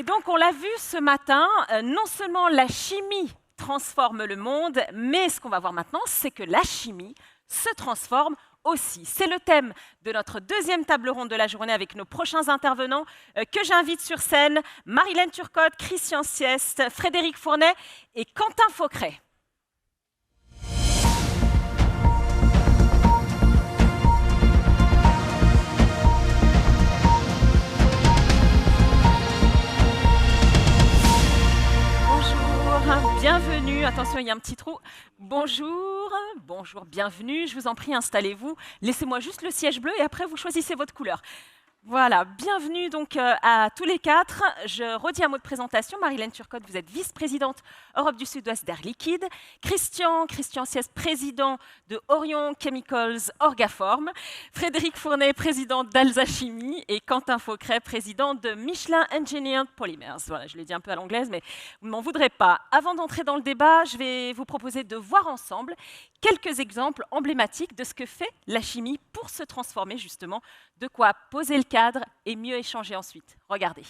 Et donc, on l'a vu ce matin, non seulement la chimie transforme le monde, mais ce qu'on va voir maintenant, c'est que la chimie se transforme aussi. C'est le thème de notre deuxième table ronde de la journée avec nos prochains intervenants que j'invite sur scène, Marilène Turcotte, Christian Siest, Frédéric Fournet et Quentin Faucret. Bienvenue, attention, il y a un petit trou. Bonjour, bienvenue, je vous en prie, installez-vous. Laissez-moi juste le siège bleu et après vous choisissez votre couleur. Voilà, bienvenue donc à tous les quatre. Je redis un mot de présentation. Marilène Turcotte, vous êtes vice-présidente Europe du Sud-Ouest d'Air Liquide. Christian Siest, président de Orion Chemicals Orgaform. Frédéric Fournet, président d'Alsa Chimie. Et Quentin Faucret, président de Michelin Engineered Polymers. Voilà, je l'ai dit un peu à l'anglaise, mais vous ne m'en voudrez pas. Avant d'entrer dans le débat, je vais vous proposer de voir ensemble quelques exemples emblématiques de ce que fait la chimie pour se transformer justement, de quoi poser le cadre et mieux échanger ensuite. Regardez.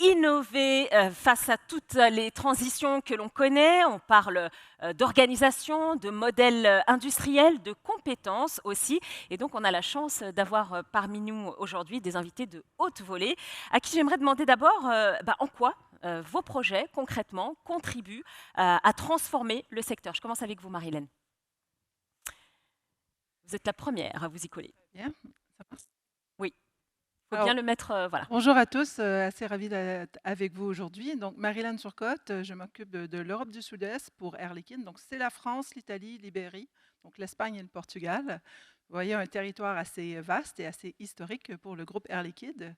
Innover face à toutes les transitions que l'on connaît. On parle d'organisation, de modèles industriels, de compétences aussi. Et donc, on a la chance d'avoir parmi nous aujourd'hui des invités de haute volée à qui j'aimerais demander d'abord en quoi vos projets, concrètement, contribuent à transformer le secteur. Je commence avec vous, Marilène. Vous êtes la première à vous y coller. Bien, ça passe. Oui. Il faut bien le mettre, voilà. Bonjour à tous, assez ravie d'être avec vous aujourd'hui. Donc, Marilène Turcotte, je m'occupe de l'Europe du Sud-Est pour Air Liquide. Donc, c'est la France, l'Italie, l'Ibérie, donc l'Espagne et le Portugal. Vous voyez un territoire assez vaste et assez historique pour le groupe Air Liquide.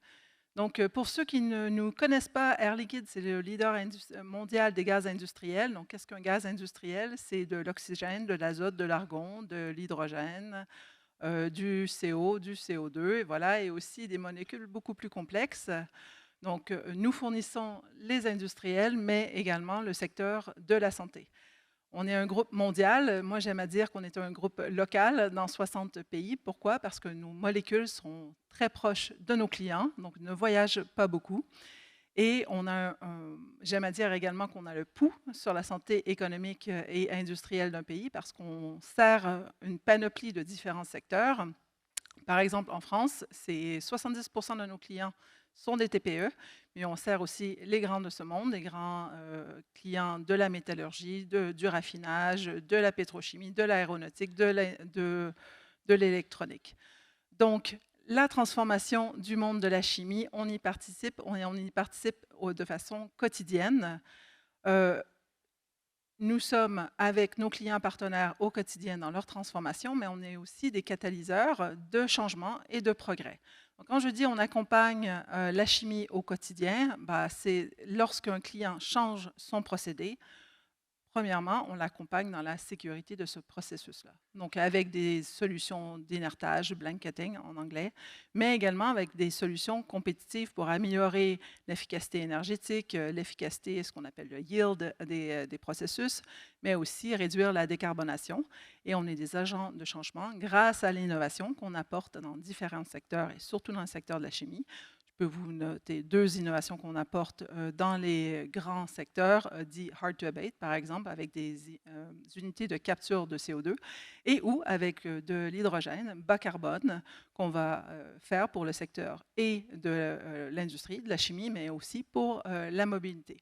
Donc, pour ceux qui ne nous connaissent pas, Air Liquide, c'est le leader mondial des gaz industriels. Donc, qu'est-ce qu'un gaz industriel? C'est de l'oxygène, de l'azote, de l'argon, de l'hydrogène, du CO, du CO2, et voilà, et aussi des molécules beaucoup plus complexes. Donc, nous fournissons les industriels, mais également le secteur de la santé. On est un groupe mondial. Moi, j'aime à dire qu'on est un groupe local dans 60 pays. Pourquoi? Parce que nos molécules sont très proches de nos clients, donc ne voyagent pas beaucoup. Et on a, j'aime à dire également qu'on a le pouls sur la santé économique et industrielle d'un pays parce qu'on sert une panoplie de différents secteurs. Par exemple, en France, c'est 70% de nos clients sont des TPE, mais on sert aussi les grands de ce monde, les grands clients de la métallurgie, du raffinage, de la pétrochimie, de l'aéronautique, de l'électronique. Donc, la transformation du monde de la chimie, on y participe de façon quotidienne. Nous sommes avec nos clients partenaires au quotidien dans leur transformation, mais on est aussi des catalyseurs de changement et de progrès. Donc, quand je dis on accompagne la chimie au quotidien, c'est lorsqu'un client change son procédé. Premièrement, on l'accompagne dans la sécurité de ce processus-là. Donc, avec des solutions d'inertage, blanketing en anglais, mais également avec des solutions compétitives pour améliorer l'efficacité énergétique, l'efficacité, ce qu'on appelle le yield des processus, mais aussi réduire la décarbonation. Et on est des agents de changement grâce à l'innovation qu'on apporte dans différents secteurs et surtout dans le secteur de la chimie. peux vous noter 2 innovations qu'on apporte dans les grands secteurs dits hard to abate, par exemple, avec des unités de capture de CO2 et ou avec de l'hydrogène bas carbone qu'on va faire pour le secteur et de l'industrie, de la chimie, mais aussi pour la mobilité.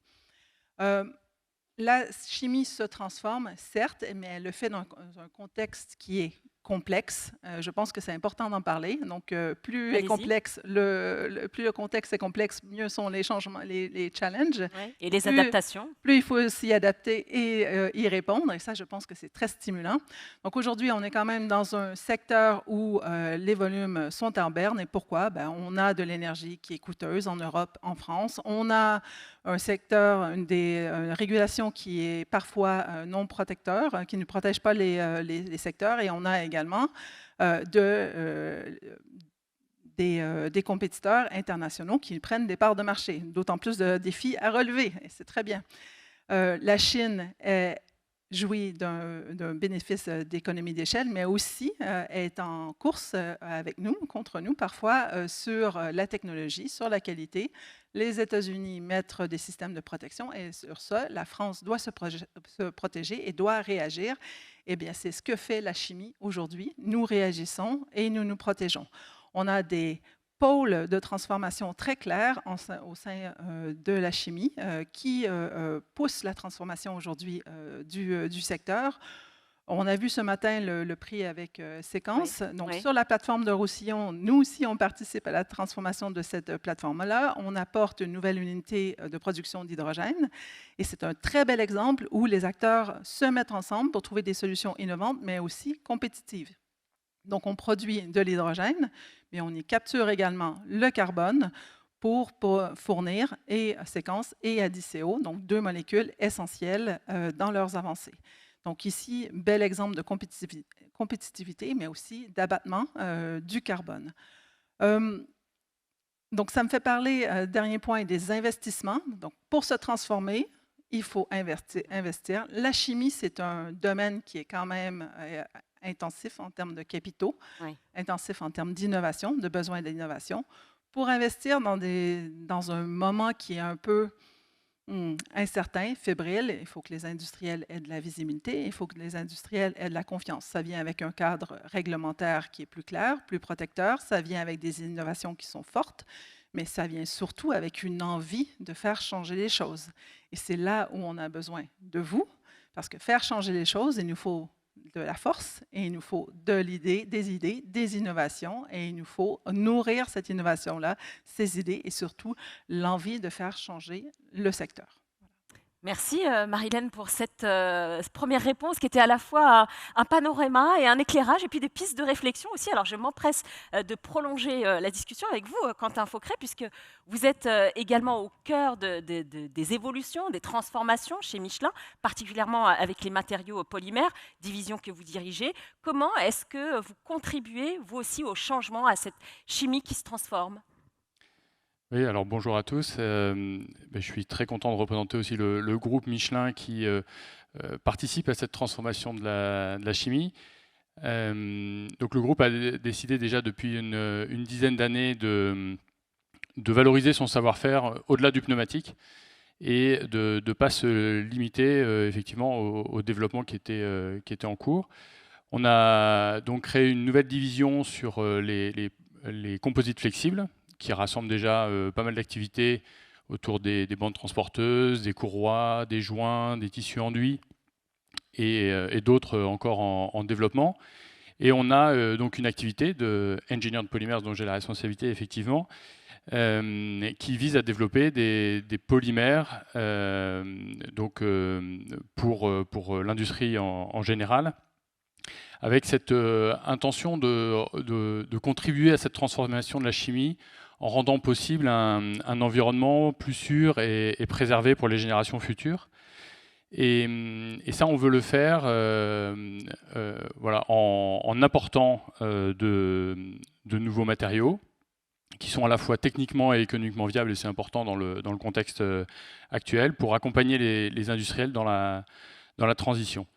La chimie se transforme, certes, mais elle le fait dans un contexte qui est complexe. Je pense que c'est important d'en parler. Donc, plus est complexe, plus le contexte est complexe, mieux sont les changements, les challenges. Ouais. Et les adaptations. Plus il faut s'y adapter et y répondre. Et ça, je pense que c'est très stimulant. Donc, aujourd'hui, on est quand même dans un secteur où les volumes sont en berne. Et pourquoi? On a de l'énergie qui est coûteuse en Europe, en France. On a un secteur, une régulation qui est parfois non protecteur, qui ne protège pas les secteurs. Et on a également des compétiteurs internationaux qui prennent des parts de marché, d'autant plus de défis à relever. Et c'est très bien. La Chine jouit d'un bénéfice d'économie d'échelle, mais aussi est en course avec nous, contre nous parfois, sur la technologie, sur la qualité. Les États-Unis mettent des systèmes de protection et sur ça, la France doit se protéger et doit réagir. Eh bien, c'est ce que fait la chimie aujourd'hui. Nous réagissons et nous nous protégeons. On a des pôles de transformation très clairs au sein de la chimie qui poussent la transformation aujourd'hui du secteur. On a vu ce matin le prix avec Séquence. Oui, donc, sur la plateforme de Roussillon, nous aussi, on participe à la transformation de cette plateforme-là. On apporte une nouvelle unité de production d'hydrogène. Et c'est un très bel exemple où les acteurs se mettent ensemble pour trouver des solutions innovantes, mais aussi compétitives. Donc, on produit de l'hydrogène, mais on y capture également le carbone pour fournir et Séquence et Adiceo, donc 2 molécules essentielles dans leurs avancées. Donc ici, bel exemple de compétitivité, mais aussi d'abattement du carbone. Donc, ça me fait parler, dernier point, des investissements. Donc, pour se transformer, il faut investir. La chimie, c'est un domaine qui est quand même intensif en termes de capitaux, oui, intensif en termes d'innovation, de besoin d'innovation. Pour investir dans un moment qui est un peu incertain, fébrile, il faut que les industriels aient de la visibilité, il faut que les industriels aient de la confiance. Ça vient avec un cadre réglementaire qui est plus clair, plus protecteur, ça vient avec des innovations qui sont fortes, mais ça vient surtout avec une envie de faire changer les choses. Et c'est là où on a besoin de vous, parce que faire changer les choses, il nous faut de la force et il nous faut des idées, des innovations et il nous faut nourrir cette innovation-là, ces idées et surtout l'envie de faire changer le secteur. Merci Marilène pour cette première réponse qui était à la fois un panorama et un éclairage et puis des pistes de réflexion aussi. Alors je m'empresse de prolonger la discussion avec vous, Quentin Faucret, puisque vous êtes également au cœur des évolutions, des transformations chez Michelin, particulièrement avec les matériaux polymères, division que vous dirigez. Comment est-ce que vous contribuez, vous aussi, au changement, à cette chimie qui se transforme ? Oui, alors bonjour à tous. Je suis très content de représenter aussi le groupe Michelin qui participe à cette transformation de la chimie. Donc le groupe a décidé déjà depuis une dizaine d'années de valoriser son savoir-faire au-delà du pneumatique et de ne pas se limiter effectivement au développement qui était en cours. On a donc créé une nouvelle division sur les composites flexibles, qui rassemble déjà pas mal d'activités autour des bandes transporteuses, des courroies, des joints, des tissus enduits et d'autres encore en développement. Et on a donc une activité de Engineered Polymers dont j'ai la responsabilité effectivement, qui vise à développer des polymères donc, pour l'industrie en général, avec cette intention de contribuer à cette transformation de la chimie en rendant possible un environnement plus sûr et préservé pour les générations futures. Et ça, on veut le faire voilà, en apportant de nouveaux matériaux qui sont à la fois techniquement et économiquement viables, et c'est important dans le contexte actuel, pour accompagner les industriels dans la transition.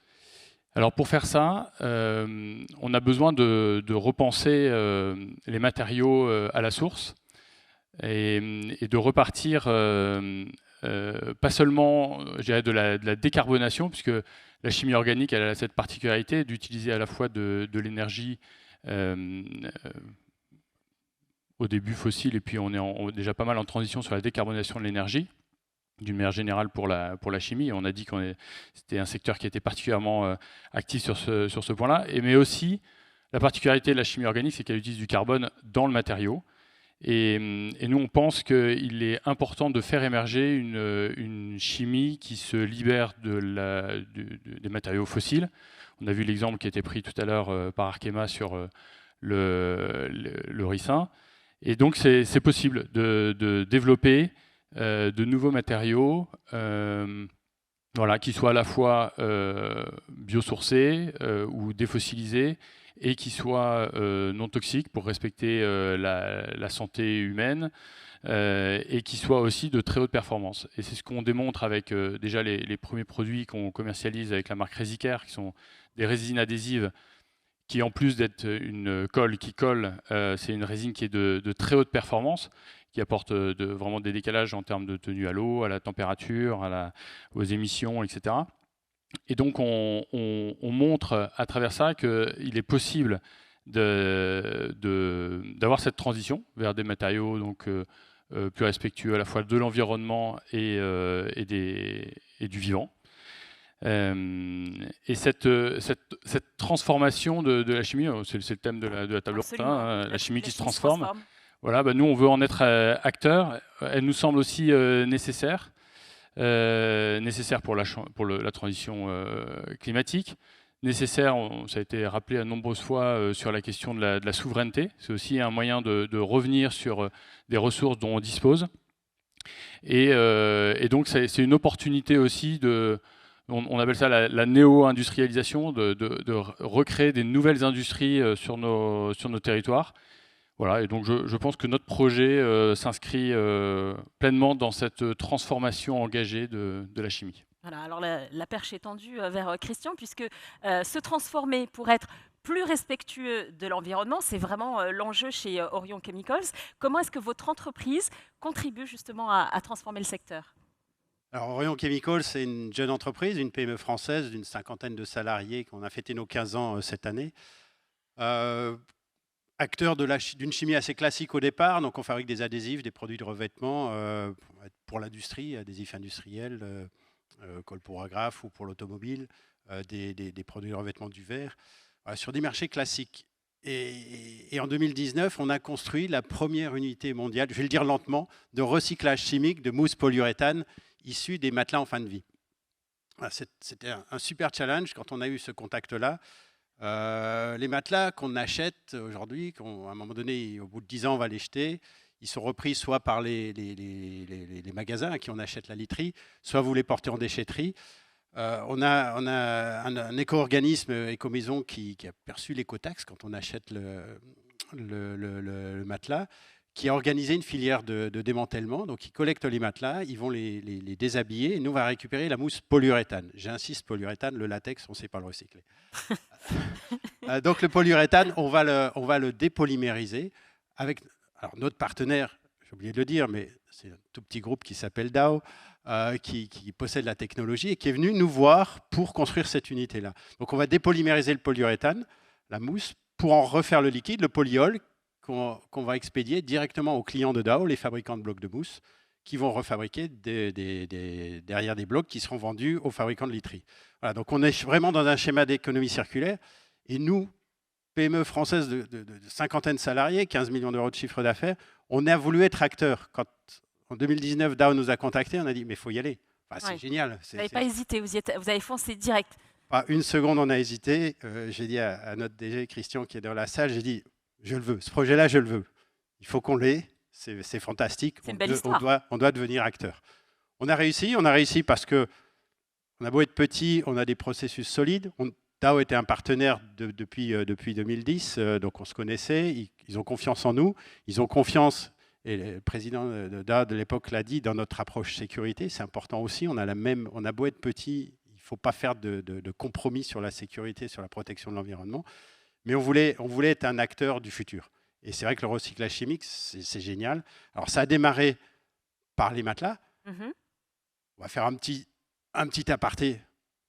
Alors pour faire ça, on a besoin de repenser les matériaux à la source. et de repartir pas seulement je dirais, de la décarbonation, puisque la chimie organique elle a cette particularité d'utiliser à la fois de l'énergie au début fossile, et puis on est déjà pas mal en transition sur la décarbonation de l'énergie, d'une manière générale pour la chimie. On a dit que c'était un secteur qui était particulièrement actif sur ce point-là, mais aussi la particularité de la chimie organique, c'est qu'elle utilise du carbone dans le matériau. Et nous, on pense qu'il est important de faire émerger une chimie qui se libère des matériaux fossiles. On a vu l'exemple qui a été pris tout à l'heure par Arkema sur le ricin. Et donc, c'est possible de développer de nouveaux matériaux qui soient à la fois biosourcés ou défossilisés, et qui soient non toxiques pour respecter la santé humaine, et qui soient aussi de très haute performance. Et c'est ce qu'on démontre avec déjà les premiers produits qu'on commercialise avec la marque Resicare, qui sont des résines adhésives qui, en plus d'être une colle qui colle, c'est une résine qui est de très haute performance, qui apporte vraiment des décalages en termes de tenue à l'eau, à la température, aux émissions, etc. Et donc, on montre à travers ça qu'il est possible d'avoir cette transition vers des matériaux plus respectueux à la fois de l'environnement et du vivant. Et cette transformation de la chimie, c'est le thème de la table ronde, hein, la chimie qui se transforme. Voilà, nous, on veut en être acteur. Elle nous semble aussi nécessaire pour la transition climatique, nécessaire, ça a été rappelé à nombreuses fois sur la question de la souveraineté. C'est aussi un moyen de revenir sur des ressources dont on dispose. Et donc, c'est une opportunité aussi on appelle ça la néo-industrialisation, de recréer des nouvelles industries sur nos territoires. Voilà, et donc je pense que notre projet s'inscrit pleinement dans cette transformation engagée de la chimie. Voilà, alors la perche est tendue vers Christian, puisque se transformer pour être plus respectueux de l'environnement, c'est vraiment l'enjeu chez Orion Chemicals. Comment est-ce que votre entreprise contribue justement à transformer le secteur ? Alors, Orion Chemicals, c'est une jeune entreprise, une PME française d'une 50aine de salariés, qu'on a fêté nos 15 ans cette année. Acteur d'une chimie assez classique au départ, donc on fabrique des adhésifs, des produits de revêtement pour l'industrie, adhésifs industriels, colle pour agrafe ou pour l'automobile, des produits de revêtement du verre, sur des marchés classiques. Et en 2019, on a construit la première unité mondiale, je vais le dire lentement, de recyclage chimique de mousse polyuréthane issue des matelas en fin de vie. C'était un super challenge quand on a eu ce contact-là. Les matelas qu'on achète aujourd'hui, à un moment donné, au bout de 10 ans, on va les jeter. Ils sont repris soit par les magasins à qui on achète la literie, soit vous les portez en déchetterie. On a un éco-organisme, Écomaison, qui a perçu l'écotaxe quand on achète le matelas, qui a organisé une filière de démantèlement. Donc, ils collectent les matelas, ils vont les déshabiller, et nous, on va récupérer la mousse polyuréthane. J'insiste, polyuréthane, le latex, on ne sait pas le recycler. Donc, le polyuréthane, on va le dépolymériser avec notre partenaire, j'ai oublié de le dire, mais c'est un tout petit groupe qui s'appelle Dow, qui possède la technologie et qui est venu nous voir pour construire cette unité-là. Donc, on va dépolymériser le polyuréthane, la mousse, pour en refaire le liquide, le polyol, qu'on va expédier directement aux clients de Dow, les fabricants de blocs de mousse, qui vont refabriquer derrière des blocs qui seront vendus aux fabricants de literie. Voilà, donc on est vraiment dans un schéma d'économie circulaire. Et nous, PME française de cinquantaine de salariés, 15 millions d'euros de chiffre d'affaires, on a voulu être acteur. Quand en 2019, Dow nous a contactés, on a dit mais il faut y aller. Enfin, c'est génial. Vous n'avez pas hésité, vous avez foncé direct. Pas une seconde, on a hésité. J'ai dit à notre DG, Christian, qui est dans la salle, j'ai dit je le veux, ce projet-là, je le veux. Il faut qu'on l'ait, c'est fantastique. C'est une belle histoire. On doit devenir acteur. On a réussi parce que on a beau être petit, on a des processus solides. Dow était un partenaire depuis 2010, donc on se connaissait. Ils ont confiance en nous, ils ont confiance, et le président de Dow de l'époque l'a dit, dans notre approche sécurité. C'est important aussi, on a beau être petit, il ne faut pas faire de compromis sur la sécurité, sur la protection de l'environnement. Mais on voulait être un acteur du futur. Et c'est vrai que le recyclage chimique, c'est génial. Alors, ça a démarré par les matelas. Mhm. On va faire un petit aparté.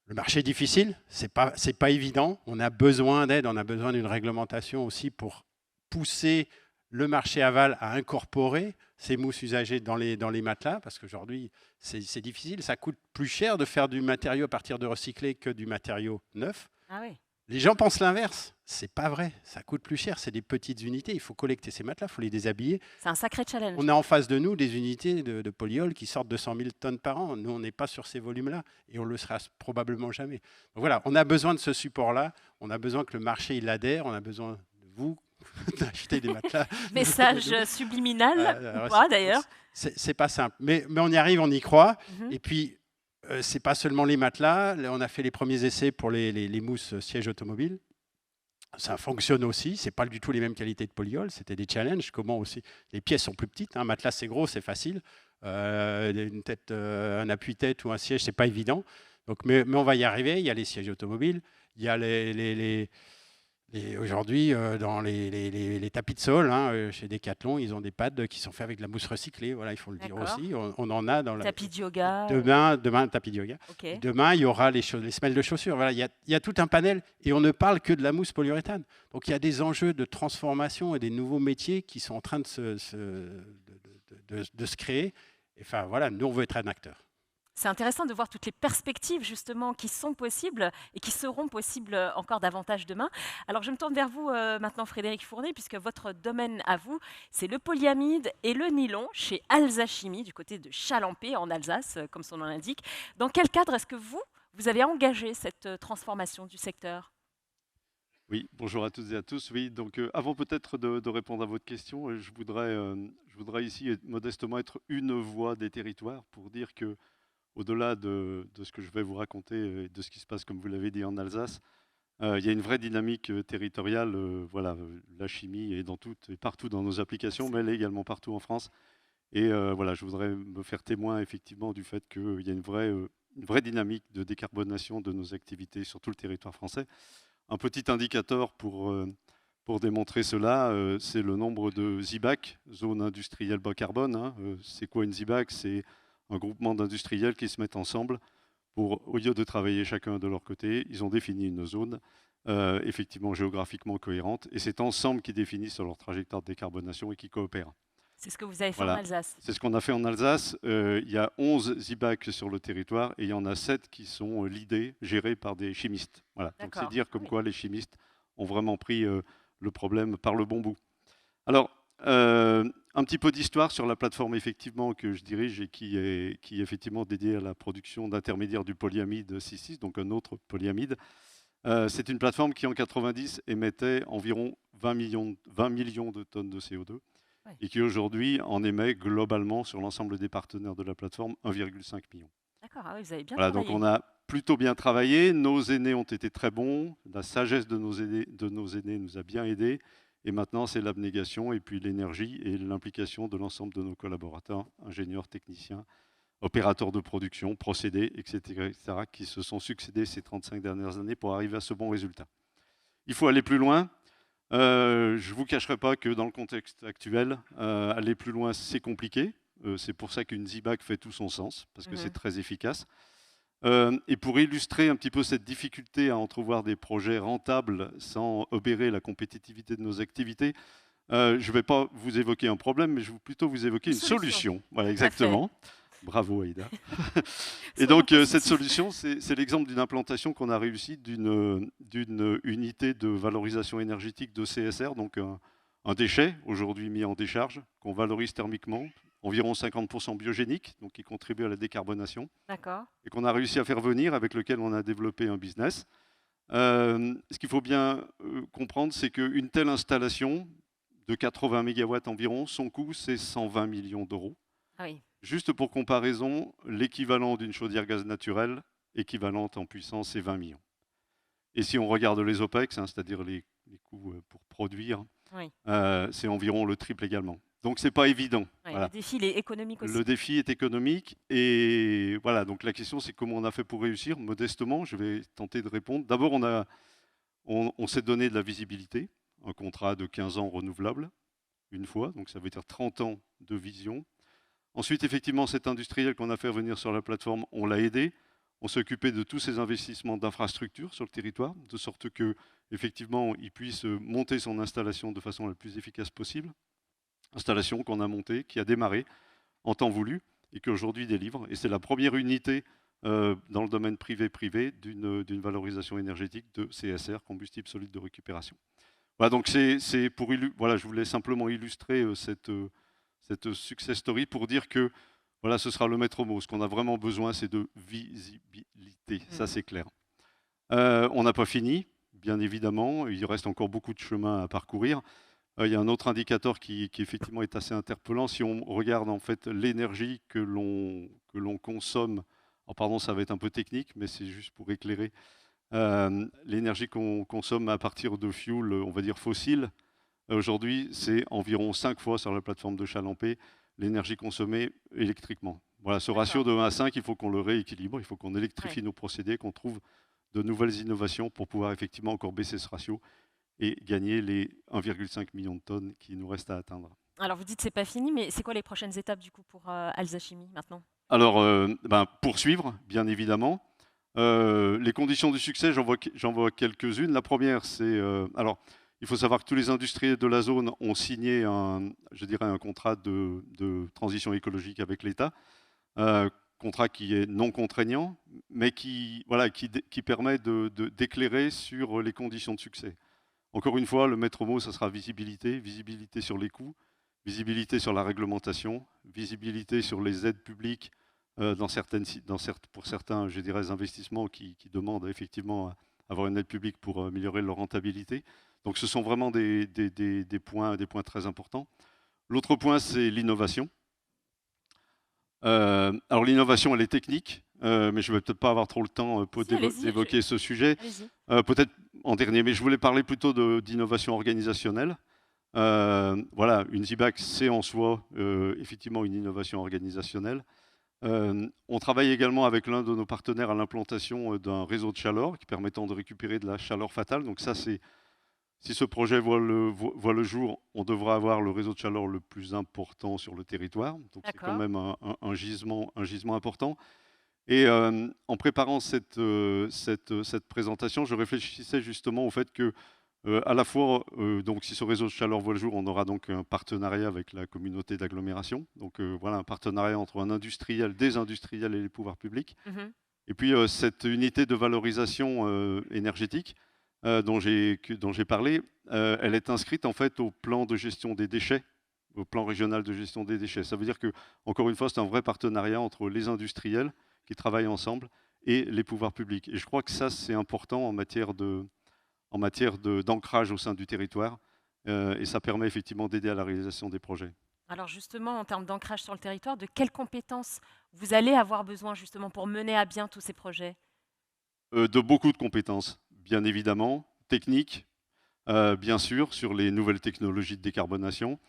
Le marché est difficile, c'est pas évident. On a besoin d'aide, on a besoin d'une réglementation aussi pour pousser le marché aval à incorporer ces mousses usagées dans les matelas, parce qu'aujourd'hui, c'est difficile. Ça coûte plus cher de faire du matériau à partir de recyclé que du matériau neuf. Ah oui. Les gens pensent l'inverse. C'est pas vrai. Ça coûte plus cher. C'est des petites unités. Il faut collecter ces matelas, il faut les déshabiller. C'est un sacré challenge. On a en face de nous des unités de polyol qui sortent 200 000 tonnes par an. Nous, on n'est pas sur ces volumes-là et on le sera probablement jamais. Donc voilà, on a besoin de ce support-là. On a besoin que le marché il adhère. On a besoin de vous d'acheter des matelas. Message subliminal, ou pas d'ailleurs. C'est pas simple, mais on y arrive, on y croit. Mhm. Et puis, c'est pas seulement les matelas. Là, on a fait les premiers essais pour les mousses sièges automobiles. Ça fonctionne aussi. C'est pas du tout les mêmes qualités de polyol. C'était des challenges. Comment aussi les pièces sont plus petites. Un matelas c'est gros, c'est facile. Une tête, un appui-tête ou un siège, c'est pas évident. Donc, mais on va y arriver. Il y a les sièges automobiles. Il y a aujourd'hui, dans les tapis de sol, chez Decathlon, ils ont des pads qui sont faits avec de la mousse recyclée. Voilà, il faut le dire aussi. On en a dans Tapis de yoga. Demain, tapis de yoga. Ok. Demain, il y aura les semelles de chaussures. Voilà, il y a tout un panel et on ne parle que de la mousse polyuréthane. Donc, il y a des enjeux de transformation et des nouveaux métiers qui sont en train de se créer. Et enfin, voilà, nous, on veut être un acteur. C'est intéressant de voir toutes les perspectives justement qui sont possibles et qui seront possibles encore davantage demain. Alors je me tourne vers vous maintenant Frédéric Fournet, puisque votre domaine à vous, c'est le polyamide et le nylon chez Alsa Chimie du côté de Chalampé en Alsace, comme son nom l'indique. Dans quel cadre est-ce que vous avez engagé cette transformation du secteur ? Oui, bonjour à toutes et à tous. Oui, donc avant peut-être de répondre à votre question, je voudrais ici modestement être une voix des territoires pour dire que au-delà de ce que je vais vous raconter et de ce qui se passe, comme vous l'avez dit, en Alsace, il y a une vraie dynamique territoriale. Voilà, la chimie est dans toutes et partout dans nos applications, mais elle est également partout en France. Et voilà, je voudrais me faire témoin effectivement du fait qu'il y a une vraie dynamique de décarbonation de nos activités sur tout le territoire français. Un petit indicateur pour démontrer cela, c'est le nombre de ZIBAC, zone industrielle bas carbone. C'est quoi une ZIBAC ? C'est un groupement d'industriels qui se mettent ensemble pour, au lieu de travailler chacun de leur côté, ils ont défini une zone effectivement géographiquement cohérente et c'est ensemble qu'ils définissent leur trajectoire de décarbonation et qui coopèrent. C'est ce que vous avez fait Voilà. en Alsace. C'est ce qu'on a fait en Alsace. Il y a 11 ZIBAC sur le territoire et il y en a 7 qui sont leadés, gérés par des chimistes. Voilà. Donc c'est dire comme quoi les chimistes ont vraiment pris le problème par le bon bout. Alors, un petit peu d'histoire sur la plateforme effectivement que je dirige et qui est effectivement dédiée à la production d'intermédiaires du polyamide 6,6, donc un autre polyamide. C'est une plateforme qui en 90 émettait environ 20 millions de tonnes de CO2 et qui aujourd'hui en émet globalement sur l'ensemble des partenaires de la plateforme 1,5 million. D'accord, ah oui, vous avez bien voilà, travaillé. donc on a plutôt bien travaillé, nos aînés ont été très bons, la sagesse de nos aînés nous a bien aidés. Et maintenant, c'est l'abnégation et puis l'énergie et l'implication de l'ensemble de nos collaborateurs, ingénieurs, techniciens, opérateurs de production, procédés, etc., qui se sont succédés ces 35 dernières années pour arriver à ce bon résultat. Il faut aller plus loin. Je ne vous cacherai pas que dans le contexte actuel, aller plus loin, c'est compliqué. C'est pour ça qu'une ZIBAC fait tout son sens, parce que c'est très efficace. Et pour illustrer un petit peu cette difficulté à entrevoir des projets rentables sans obérer la compétitivité de nos activités, je ne vais pas vous évoquer un problème, mais je vais plutôt vous évoquer une solution. Voilà, exactement. Bravo Aïda. Et donc cette solution, c'est l'exemple d'une implantation qu'on a réussi d'une unité de valorisation énergétique de CSR, donc un déchet aujourd'hui mis en décharge, qu'on valorise thermiquement, environ 50% biogénique, donc qui contribue à la décarbonation, et qu'on a réussi à faire venir, avec lequel on a développé un business. Ce qu'il faut bien comprendre, c'est qu'une telle installation de 80 MW environ, son coût, c'est 120 millions d'euros. Ah oui. Juste pour comparaison, l'équivalent d'une chaudière gaz naturelle, équivalente en puissance, c'est 20 millions. Et si on regarde les OPEX, c'est-à-dire les coûts pour produire, c'est environ le triple également. Donc c'est pas évident. Ouais, voilà. Le défi il est économique aussi. Le défi est économique et voilà. Donc la question c'est comment on a fait pour réussir. Modestement, je vais tenter de répondre. D'abord, on s'est donné de la visibilité, un contrat de 15 ans renouvelable une fois, donc ça veut dire 30 ans de vision. Ensuite, effectivement, cet industriel qu'on a fait revenir sur la plateforme, on l'a aidé. On s'est occupé de tous ces investissements d'infrastructures sur le territoire, de sorte que, effectivement, il puisse monter son installation de façon la plus efficace possible. Installation qu'on a montée, qui a démarré en temps voulu et qui aujourd'hui délivre. Et c'est la première unité dans le domaine privé-privé d'une valorisation énergétique de CSR, combustible solide de récupération. Voilà, donc voilà, je voulais simplement illustrer cette success story pour dire que voilà, ce sera le maître mot. Ce qu'on a vraiment besoin, c'est de visibilité. Ça, c'est clair. On n'a pas fini, bien évidemment. Il reste encore beaucoup de chemin à parcourir. Il y a un autre indicateur qui effectivement est assez interpellant. Si on regarde en fait l'énergie que l'on consomme, alors pardon, ça va être un peu technique, mais c'est juste pour éclairer. L'énergie qu'on consomme à partir de fuel, on va dire fossiles, aujourd'hui, c'est environ 5 fois sur la plateforme de Chalampé l'énergie consommée électriquement. Voilà, ce ratio de 1 à 5, il faut qu'on le rééquilibre, il faut qu'on électrifie nos procédés, qu'on trouve de nouvelles innovations pour pouvoir effectivement encore baisser ce ratio et gagner les 1,5 million de tonnes qui nous restent à atteindre. Alors vous dites que c'est pas fini, mais c'est quoi les prochaines étapes du coup pour Alsa Chimie maintenant? Alors, poursuivre, bien évidemment. Les conditions du succès, j'en vois quelques-unes. La première, c'est... alors, il faut savoir que tous les industriels de la zone ont signé un contrat de transition écologique avec l'État. Contrat qui est non contraignant, mais qui permet d'éclairer sur les conditions de succès. Encore une fois, le maître mot, ça sera visibilité, visibilité sur les coûts, visibilité sur la réglementation, visibilité sur les aides publiques pour certains, je dirais, investissements qui demandent effectivement avoir une aide publique pour améliorer leur rentabilité. Donc ce sont vraiment des points très importants. L'autre point, c'est l'innovation. Alors l'innovation, elle est technique, mais je ne vais peut-être pas avoir trop le temps d'évoquer ce sujet. Peut-être en dernier, mais je voulais parler plutôt d'innovation organisationnelle. Voilà, une ZIBAC, c'est en soi effectivement une innovation organisationnelle. On travaille également avec l'un de nos partenaires à l'implantation d'un réseau de chaleur qui permettant de récupérer de la chaleur fatale. Donc ça, si ce projet voit le jour, on devra avoir le réseau de chaleur le plus important sur le territoire. Donc c'est quand même un gisement important. Et en préparant cette présentation, je réfléchissais justement au fait que à la fois, donc si ce réseau de chaleur voit le jour, on aura donc un partenariat avec la communauté d'agglomération. Donc voilà, un partenariat entre des industriels et les pouvoirs publics. Et puis cette unité de valorisation énergétique dont j'ai parlé, elle est inscrite en fait au plan de gestion des déchets, au plan régional de gestion des déchets. Ça veut dire que, encore une fois, c'est un vrai partenariat entre les industriels qui travaillent ensemble et les pouvoirs publics. Et je crois que ça, c'est important en matière d'ancrage au sein du territoire, et ça permet effectivement d'aider à la réalisation des projets. Alors justement, en termes d'ancrage sur le territoire, de quelles compétences vous allez avoir besoin justement pour mener à bien tous ces projets? De beaucoup de compétences, bien évidemment, techniques, bien sûr, sur les nouvelles technologies de décarbonation,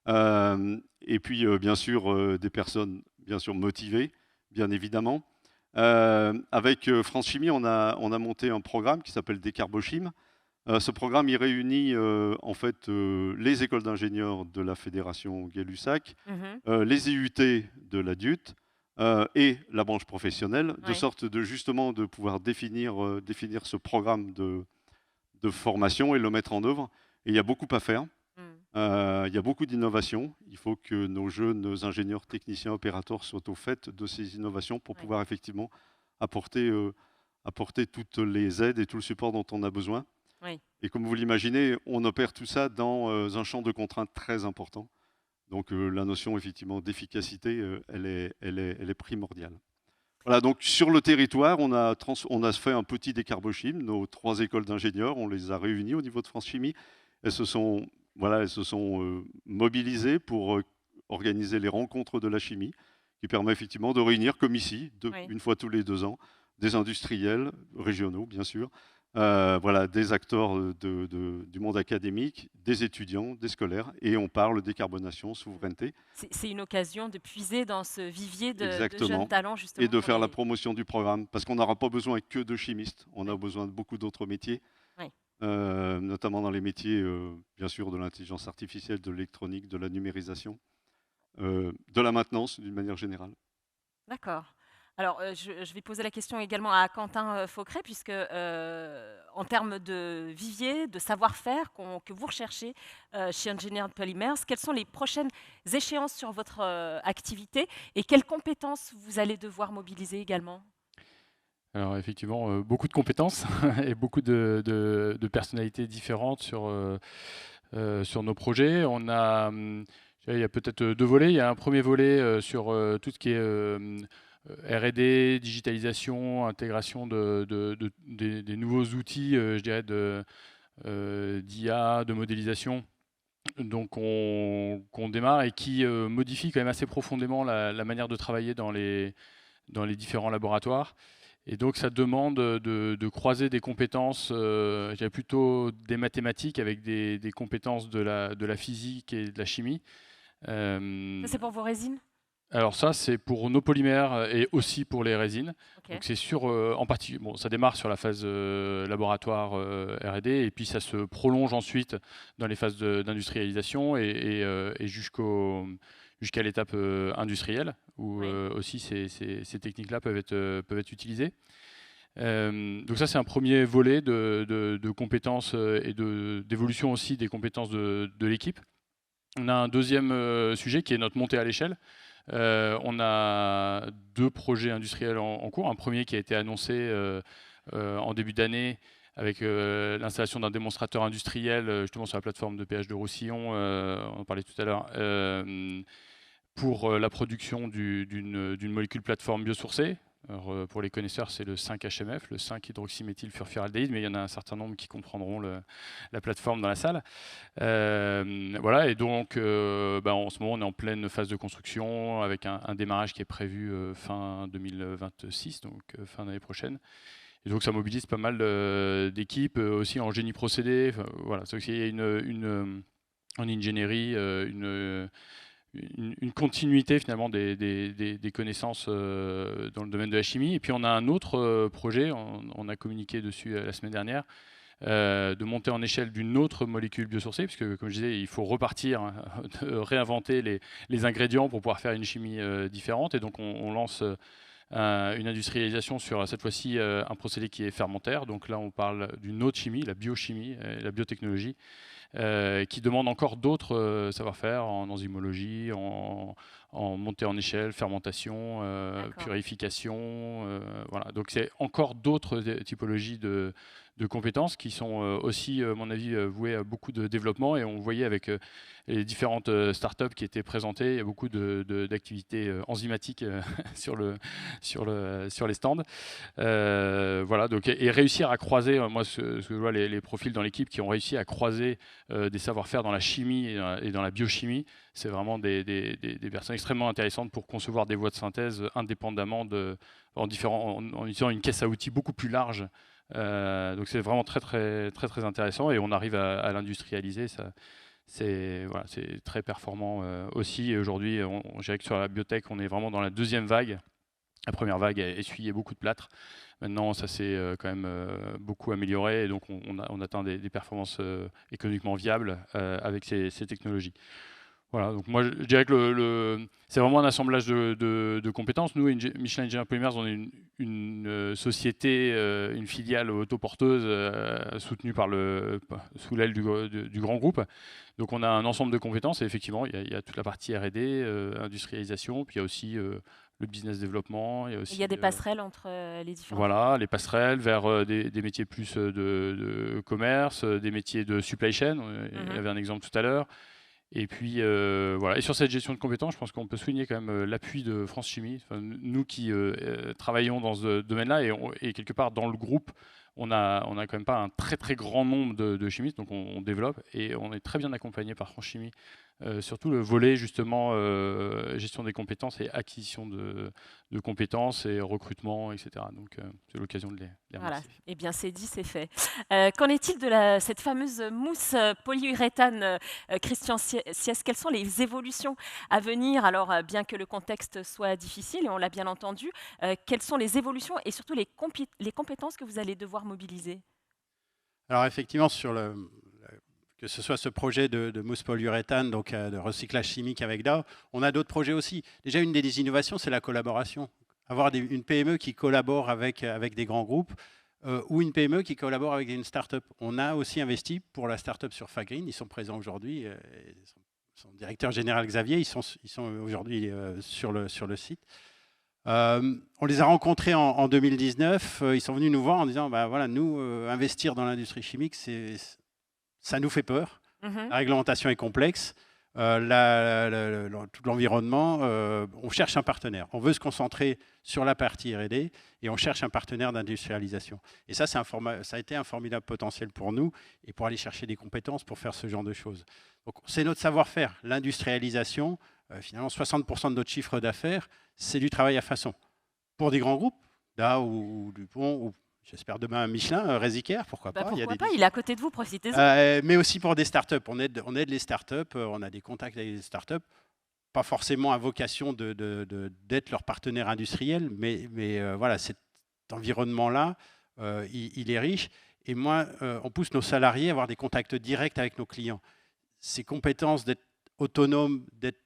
et puis bien sûr des personnes bien sûr motivées, bien évidemment. Avec France Chimie, on a monté un programme qui s'appelle Décarbochim. Ce programme, il réunit en fait les écoles d'ingénieurs de la Fédération Gay-Lussac, les IUT de la DUT et la branche professionnelle, de sorte justement de pouvoir définir ce programme de formation et le mettre en œuvre. Et il y a beaucoup à faire. Il y a beaucoup d'innovations. Il faut que nos jeunes ingénieurs, techniciens, opérateurs soient au fait de ces innovations pour pouvoir effectivement apporter toutes les aides et tout le support dont on a besoin. Et comme vous l'imaginez, on opère tout ça dans un champ de contraintes très important. Donc la notion effectivement d'efficacité, elle est primordiale. Voilà, donc sur le territoire, on a fait un petit décarbochim. Nos 3 écoles d'ingénieurs, on les a réunies au niveau de France Chimie. Elles se sont mobilisées pour organiser les rencontres de la chimie, qui permet effectivement de réunir, comme ici, une fois tous les 2 ans, des industriels régionaux, bien sûr, des acteurs du monde académique, des étudiants, des scolaires, et on parle décarbonation, souveraineté. C'est une occasion de puiser dans ce vivier de jeunes talents, justement. Et de faire la promotion du programme, parce qu'on n'aura pas besoin que de chimistes, on a besoin de beaucoup d'autres métiers. notamment dans les métiers, bien sûr, de l'intelligence artificielle, de l'électronique, de la numérisation, de la maintenance d'une manière générale. D'accord. Alors, je vais poser la question également à Quentin Faucret, puisque en termes de vivier, de savoir-faire que vous recherchez chez Engineered Polymers, quelles sont les prochaines échéances sur votre activité et quelles compétences vous allez devoir mobiliser également? Alors effectivement, beaucoup de compétences et beaucoup de personnalités différentes sur nos projets. Il y a peut-être 2 volets. Il y a un premier volet sur tout ce qui est R&D, digitalisation, intégration des nouveaux outils, je dirais, d'IA, de modélisation, donc qu'on démarre et qui modifie quand même assez profondément la manière de travailler dans les différents laboratoires. Et donc ça demande de croiser des compétences, je dirais plutôt des mathématiques avec des compétences de la physique et de la chimie. Ça, c'est pour vos résines? Alors ça, c'est pour nos polymères et aussi pour les résines. Ok. Donc c'est sur, en particulier, bon, ça démarre sur la phase laboratoire R&D et puis ça se prolonge ensuite dans les phases d'industrialisation et jusqu'à l'étape industrielle où Oui. aussi ces techniques-là peuvent être utilisées. Donc ça, c'est un premier volet de compétences et d'évolution aussi des compétences de l'équipe. On a un deuxième sujet qui est notre montée à l'échelle. On a 2 projets industriels en cours. Un premier qui a été annoncé en début d'année avec l'installation d'un démonstrateur industriel justement sur la plateforme de péage de Roussillon, on en parlait tout à l'heure, pour la production d'une molécule plateforme biosourcée. Alors, pour les connaisseurs, c'est le 5-HMF, le 5-hydroxyméthylfurfuraldéhyde, mais il y en a un certain nombre qui comprendront la plateforme dans la salle. Voilà, et donc en ce moment, on est en pleine phase de construction avec un démarrage qui est prévu fin 2026, donc fin d'année prochaine. Et donc ça mobilise pas mal d'équipes, aussi en génie procédé. Voilà, il y a en ingénierie une continuité finalement des connaissances dans le domaine de la chimie. Et puis on a un autre projet, on a communiqué dessus la semaine dernière, de monter en échelle d'une autre molécule biosourcée, puisque comme je disais, il faut repartir, de réinventer les ingrédients pour pouvoir faire une chimie différente. Et donc on lance une industrialisation sur cette fois-ci un procédé qui est fermentaire. Donc là on parle d'une autre chimie, la biochimie, la biotechnologie, qui demande encore d'autres savoir-faire en enzymologie, en montée en échelle, fermentation, purification. Voilà. Donc c'est encore d'autres typologies de compétences qui sont aussi, à mon avis, vouées à beaucoup de développement. Et on voyait avec les différentes startups qui étaient présentées, il y a beaucoup d'activités enzymatiques sur les stands. Voilà, donc, et réussir à croiser, moi ce que je vois les profils dans l'équipe qui ont réussi à croiser des savoir-faire dans la chimie et dans la biochimie, c'est vraiment des personnes extrêmement intéressantes pour concevoir des voies de synthèse indépendamment en utilisant une caisse à outils beaucoup plus large. Donc c'est vraiment très intéressant et on arrive à l'industrialiser. C'est très performant aussi. Et aujourd'hui, je dirais que sur la biotech, on est vraiment dans la deuxième vague. La première vague a essuyé beaucoup de plâtre. Maintenant, ça s'est quand même beaucoup amélioré et donc on atteint des performances économiquement viables avec ces technologies. Voilà, donc moi je dirais que c'est vraiment un assemblage de compétences. Nous, Michelin Engineered Polymers, on est une société, une filiale autoporteuse soutenue sous l'aile du grand groupe. Donc on a un ensemble de compétences et effectivement, il y a toute la partie R&D, industrialisation, puis il y a aussi le business développement. Il y a des passerelles entre les différents. Voilà, les passerelles vers des métiers plus de commerce, des métiers de supply chain. Il y avait un exemple tout à l'heure. Et puis voilà. Et sur cette gestion de compétences, je pense qu'on peut souligner quand même l'appui de France Chimie. Enfin, nous qui travaillons dans ce domaine-là et quelque part dans le groupe, on a quand même pas un très grand nombre de chimistes, donc on développe et on est très bien accompagné par France Chimie. Surtout le volet justement gestion des compétences et acquisition de compétences et recrutement, etc. Donc c'est l'occasion de les Voilà, remercier. eh bien c'est dit, c'est fait. Qu'en est-il de cette fameuse mousse polyuréthane, Christian Siès? Quelles sont les évolutions à venir? Alors, bien que le contexte soit difficile, et on l'a bien entendu, quelles sont les évolutions et surtout les compétences que vous allez devoir mobiliser? Alors effectivement, que ce soit ce projet de mousse polyuréthane, donc de recyclage chimique avec Dow, on a d'autres projets aussi. Déjà, une des innovations, c'est la collaboration. Avoir une PME qui collabore avec des grands groupes ou une PME qui collabore avec une start-up. On a aussi investi pour la start-up sur Fagreen. Ils sont présents aujourd'hui. Son directeur général Xavier, ils sont aujourd'hui sur le site. On les a rencontrés en 2019. Ils sont venus nous voir en disant, bah, voilà, nous, investir dans l'industrie chimique, ça nous fait peur. La réglementation est complexe. Tout l'environnement, on cherche un partenaire. On veut se concentrer sur la partie R&D et on cherche un partenaire d'industrialisation. Et ça, ça a été un formidable potentiel pour nous et pour aller chercher des compétences pour faire ce genre de choses. Donc, c'est notre savoir-faire. L'industrialisation, finalement, 60% de notre chiffre d'affaires, c'est du travail à façon. Pour des grands groupes, Dow ou Dupont, ou j'espère demain Michelin, Résicaire, pourquoi pas. Pourquoi pas, il est à côté de vous, profitez-en. Mais aussi pour des startups. On aide les startups, on a des contacts avec les startups, pas forcément à vocation d'être leur partenaire industriel, mais voilà, cet environnement-là, il est riche. Et moi, on pousse nos salariés à avoir des contacts directs avec nos clients. Ces compétences d'être autonome, d'être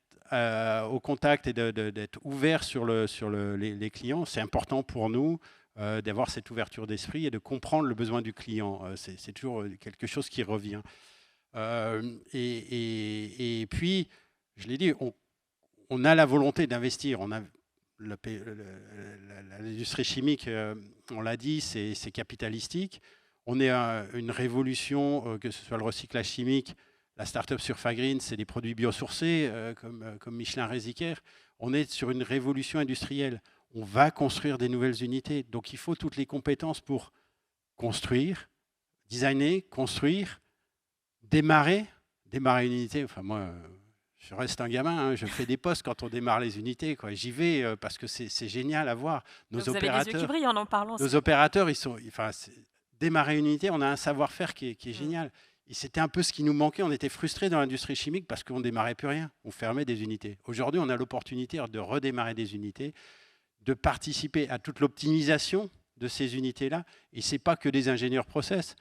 au contact et d'être ouvert sur les clients, c'est important pour nous. D'avoir cette ouverture d'esprit et de comprendre le besoin du client. C'est toujours quelque chose qui revient. Et puis, je l'ai dit, on a la volonté d'investir. On a l'industrie chimique, on l'a dit, c'est capitalistique. On est une révolution, que ce soit le recyclage chimique, la start-up sur Fagreen, c'est des produits biosourcés comme Michelin Résicaire. On est sur une révolution industrielle. On va construire des nouvelles unités. Donc, il faut toutes les compétences pour construire, designer, construire, démarrer une unité. Enfin, moi, je reste un gamin, hein, je fais des postes quand on démarre les unités. J'y vais parce que c'est génial à voir. Vous avez les yeux qui brillent en parlant. Nos opérateurs, démarrer une unité, on a un savoir-faire qui est génial. Et c'était un peu ce qui nous manquait. On était frustrés dans l'industrie chimique parce qu'on ne démarrait plus rien. On fermait des unités. Aujourd'hui, on a l'opportunité de redémarrer des unités, de participer à toute l'optimisation de ces unités-là. Et ce n'est pas que des ingénieurs process.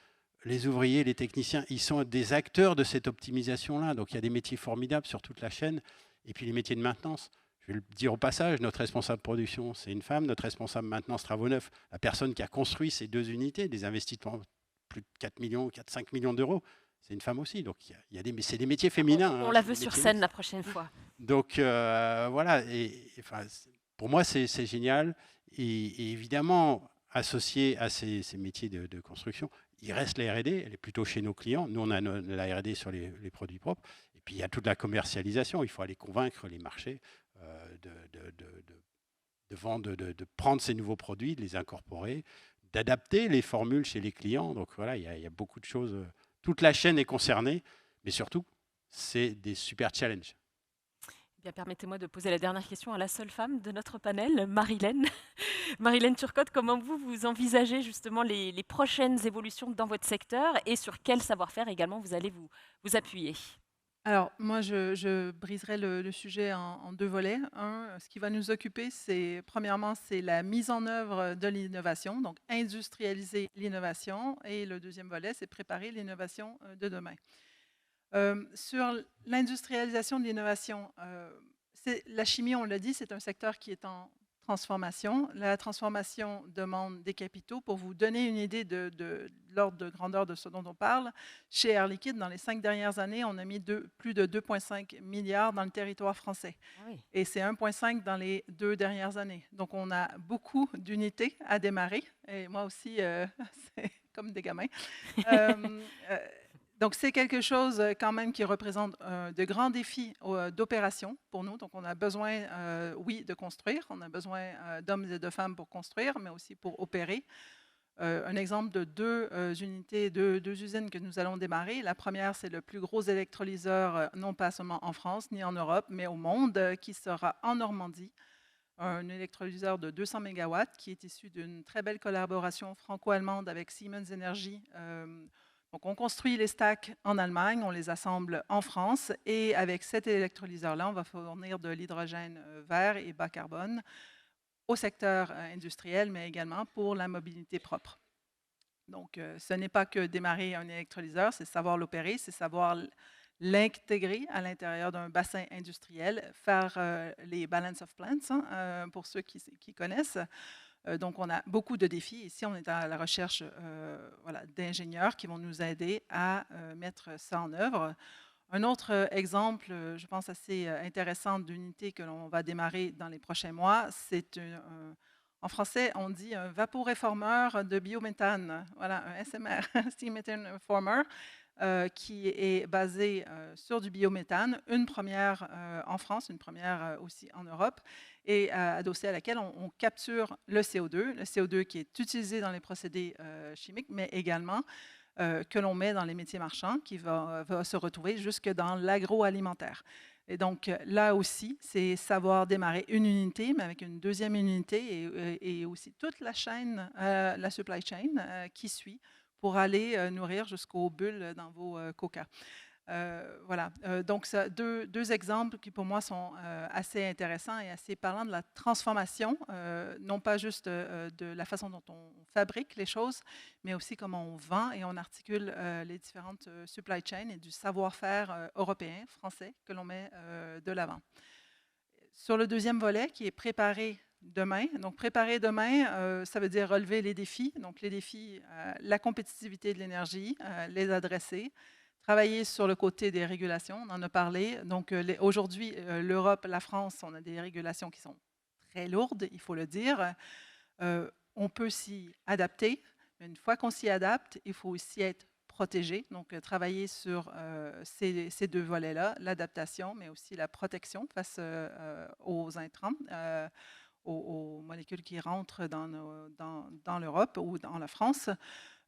Les ouvriers, les techniciens, ils sont des acteurs de cette optimisation-là. Donc, il y a des métiers formidables sur toute la chaîne. Et puis, les métiers de maintenance. Je vais le dire au passage, notre responsable production, c'est une femme. Notre responsable maintenance travaux neufs, la personne qui a construit ces deux unités, des investissements plus de 4-5 millions d'euros, c'est une femme aussi. Donc, c'est des métiers féminins. On la veut sur scène la prochaine fois. Donc, voilà. Pour moi, c'est génial. Et évidemment, associé à ces métiers de construction, il reste la R&D, elle est plutôt chez nos clients. Nous, on a la R&D sur les produits propres. Et puis, il y a toute la commercialisation. Il faut aller convaincre les marchés de vendre, de prendre ces nouveaux produits, de les incorporer, d'adapter les formules chez les clients. Donc, voilà, il y a beaucoup de choses. Toute la chaîne est concernée, mais surtout, c'est des super challenges. Bien, permettez-moi de poser la dernière question à la seule femme de notre panel, Marilène. Marilène Turcotte, comment vous envisagez justement les prochaines évolutions dans votre secteur et sur quel savoir-faire également vous allez vous appuyer? Alors, moi, je briserai le sujet en deux volets. Ce qui va nous occuper, premièrement, c'est la mise en œuvre de l'innovation, donc industrialiser l'innovation. Et le deuxième volet, c'est préparer l'innovation de demain. Sur l'industrialisation de l'innovation, la chimie, on l'a dit, c'est un secteur qui est en transformation. La transformation demande des capitaux. Pour vous donner une idée de l'ordre de grandeur de ce dont on parle, chez Air Liquide, dans les 5 dernières années, on a mis plus de 2,5 milliards dans le territoire français. Oui. Et c'est 1,5 dans les 2 dernières années. Donc, on a beaucoup d'unités à démarrer. Et moi aussi, c'est comme des gamins. Donc, c'est quelque chose quand même qui représente de grands défis d'opération pour nous. Donc, on a besoin, oui, de construire. On a besoin d'hommes et de femmes pour construire, mais aussi pour opérer. Un exemple de deux unités, deux usines que nous allons démarrer. La première, c'est le plus gros électrolyseur, non pas seulement en France ni en Europe, mais au monde, qui sera en Normandie. Un électrolyseur de 200 MW qui est issu d'une très belle collaboration franco-allemande avec Siemens Energy. Donc, on construit les stacks en Allemagne, on les assemble en France et avec cet électrolyseur-là, on va fournir de l'hydrogène vert et bas carbone au secteur industriel, mais également pour la mobilité propre. Donc, ce n'est pas que démarrer un électrolyseur, c'est savoir l'opérer, c'est savoir l'intégrer à l'intérieur d'un bassin industriel, faire les balance of plants, hein, pour ceux qui connaissent. Donc, on a beaucoup de défis. Ici, on est à la recherche voilà, d'ingénieurs qui vont nous aider à mettre ça en œuvre. Un autre exemple, je pense, assez intéressant d'unité que l'on va démarrer dans les prochains mois, c'est en français, on dit un vaporéformeur de biométhane. Voilà, un SMR, Steam Methane Reformer, qui est basé sur du biométhane, une première en France, une première aussi en Europe, et adossée à laquelle on capture le CO2 qui est utilisé dans les procédés chimiques, mais également que l'on met dans les métiers marchands, qui va se retrouver jusque dans l'agroalimentaire. Et donc, là aussi, c'est savoir démarrer une unité, mais avec une deuxième unité et aussi toute la chaîne, la supply chain qui suit pour aller nourrir jusqu'aux bulles dans vos coca. Voilà, donc deux exemples qui pour moi sont assez intéressants et assez parlants de la transformation, non pas juste de la façon dont on fabrique les choses, mais aussi comment on vend et on articule les différentes supply chains et du savoir-faire européen, français, que l'on met de l'avant. Sur le deuxième volet, qui est préparer demain. Donc, préparer demain, ça veut dire relever les défis. Donc, les défis, la compétitivité de l'énergie, les adresser. Travailler sur le côté des régulations, on en a parlé. Donc, aujourd'hui, l'Europe, la France, on a des régulations qui sont très lourdes, il faut le dire. On peut s'y adapter, mais une fois qu'on s'y adapte, il faut aussi être protégé. Donc, travailler sur ces deux volets-là, l'adaptation, mais aussi la protection face aux intrants, aux molécules qui rentrent dans l'Europe ou dans la France.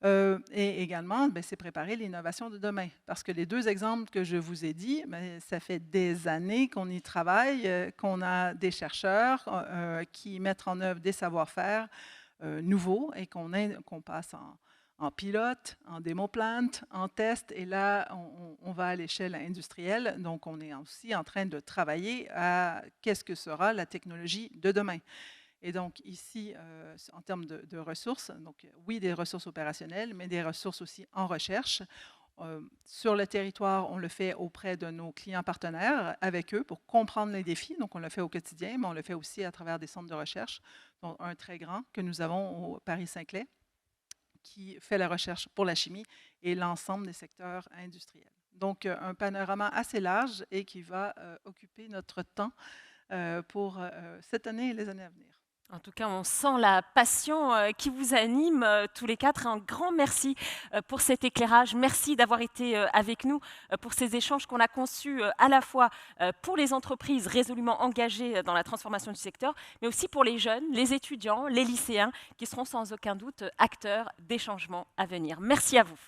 Et également, c'est préparer l'innovation de demain. Parce que les deux exemples que je vous ai dit, ça fait des années qu'on y travaille, qu'on a des chercheurs qui mettent en œuvre des savoir-faire nouveaux et qu'on passe en pilote, en démo plant, en test. Et là, on va à l'échelle industrielle. Donc, on est aussi en train de travailler à qu'est-ce que sera la technologie de demain. Et donc ici, en termes de ressources, donc oui, des ressources opérationnelles, mais des ressources aussi en recherche. Sur le territoire, on le fait auprès de nos clients partenaires, avec eux, pour comprendre les défis. Donc, on le fait au quotidien, mais on le fait aussi à travers des centres de recherche, dont un très grand que nous avons au Paris-Saclay, qui fait la recherche pour la chimie et l'ensemble des secteurs industriels. Donc, un panorama assez large et qui va occuper notre temps pour cette année et les années à venir. En tout cas, on sent la passion qui vous anime tous les quatre. Un grand merci pour cet éclairage. Merci d'avoir été avec nous pour ces échanges qu'on a conçus à la fois pour les entreprises résolument engagées dans la transformation du secteur, mais aussi pour les jeunes, les étudiants, les lycéens, qui seront sans aucun doute acteurs des changements à venir. Merci à vous.